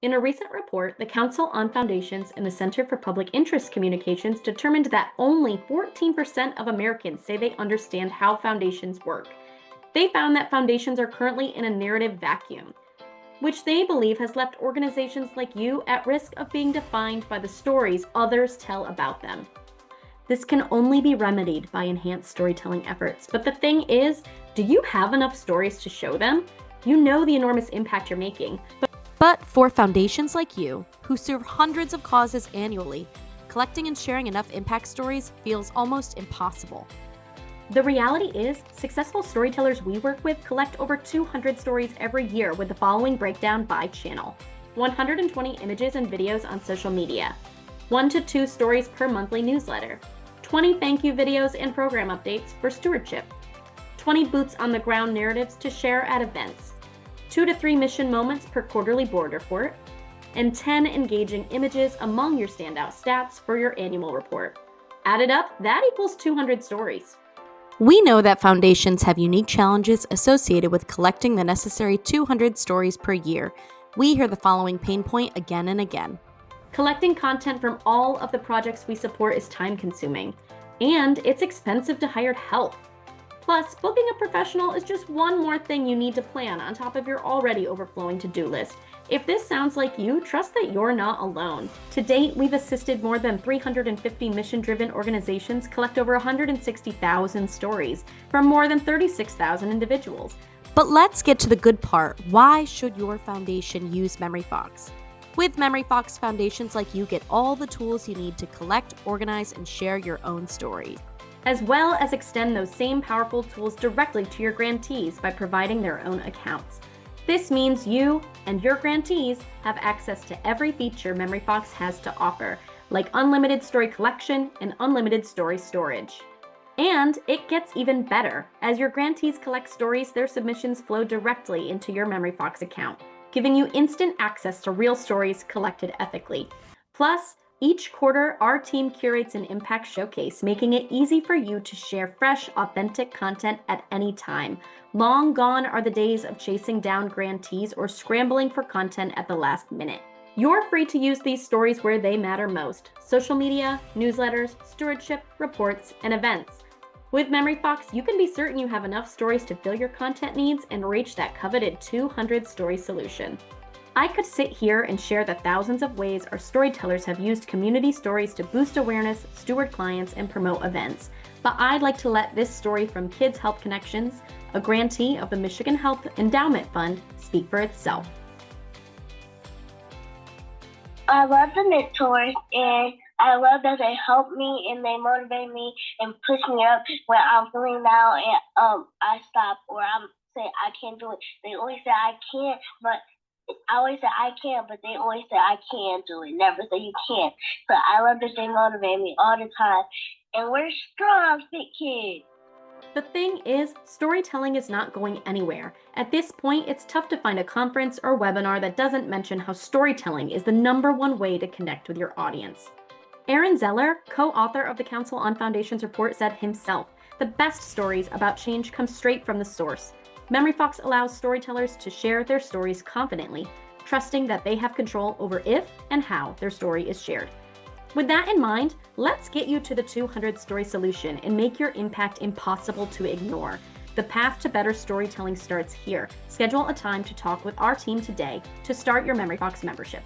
In a recent report, the Council on Foundations and the Center for Public Interest Communications determined that only 14% of Americans say they understand how foundations work. They found that foundations are currently in a narrative vacuum, which they believe has left organizations like you at risk of being defined by the stories others tell about them. This can only be remedied by enhanced storytelling efforts. But the thing is, do you have enough stories to show them? You know the enormous impact you're making. But for foundations like you, who serve hundreds of causes annually, collecting and sharing enough impact stories feels almost impossible. The reality is, successful storytellers we work with collect over 200 stories every year with the following breakdown by channel: 120 images and videos on social media, 1 to 2 stories per monthly newsletter, 20 thank you videos and program updates for stewardship, 20 boots on the ground narratives to share at events, 2 to 3 mission moments per quarterly board report, and 10 engaging images among your standout stats for your annual report. Added up, that equals 200 stories. We know that foundations have unique challenges associated with collecting the necessary 200 stories per year. We hear the following pain point again and again. Collecting content from all of the projects we support is time-consuming, and it's expensive to hire help. Plus, booking a professional is just one more thing you need to plan on top of your already overflowing to-do list. If this sounds like you, trust that you're not alone. To date, we've assisted more than 350 mission-driven organizations collect over 160,000 stories from more than 36,000 individuals. But let's get to the good part. Why should your foundation use MemoryFox? With MemoryFox, foundations like you get all the tools you need to collect, organize, and share your own stories, as well as extend those same powerful tools directly to your grantees by providing their own accounts. This means you and your grantees have access to every feature MemoryFox has to offer, like unlimited story collection and unlimited story storage. And it gets even better. As your grantees collect stories, their submissions flow directly into your MemoryFox account, giving you instant access to real stories collected ethically. Plus, each quarter, our team curates an impact showcase, making it easy for you to share fresh, authentic content at any time. Long gone are the days of chasing down grantees or scrambling for content at the last minute. You're free to use these stories where they matter most: social media, newsletters, stewardship, reports, and events. With MemoryFox, you can be certain you have enough stories to fill your content needs and reach that coveted 200 story solution. I could sit here and share the thousands of ways our storytellers have used community stories to boost awareness, steward clients, and promote events. But I'd like to let this story from Kids Help Connections, a grantee of the Michigan Health Endowment Fund, speak for itself. I love the mentors, and I love that they help me and they motivate me and push me up when I'm feeling down and I stop or I'm saying I can't do it. They always say I can't, but I always say I can, but they always say I can do it. Never say you can't. So I love that they motivate me all the time. And we're strong, fit kids. The thing is, storytelling is not going anywhere. At this point, it's tough to find a conference or webinar that doesn't mention how storytelling is the #1 way to connect with your audience. Aaron Zeller, co-author of the Council on Foundations report, said himself, "The best stories about change come straight from the source." MemoryFox allows storytellers to share their stories confidently, trusting that they have control over if and how their story is shared. With that in mind, let's get you to the 200 story solution and make your impact impossible to ignore. The path to better storytelling starts here. Schedule a time to talk with our team today to start your MemoryFox membership.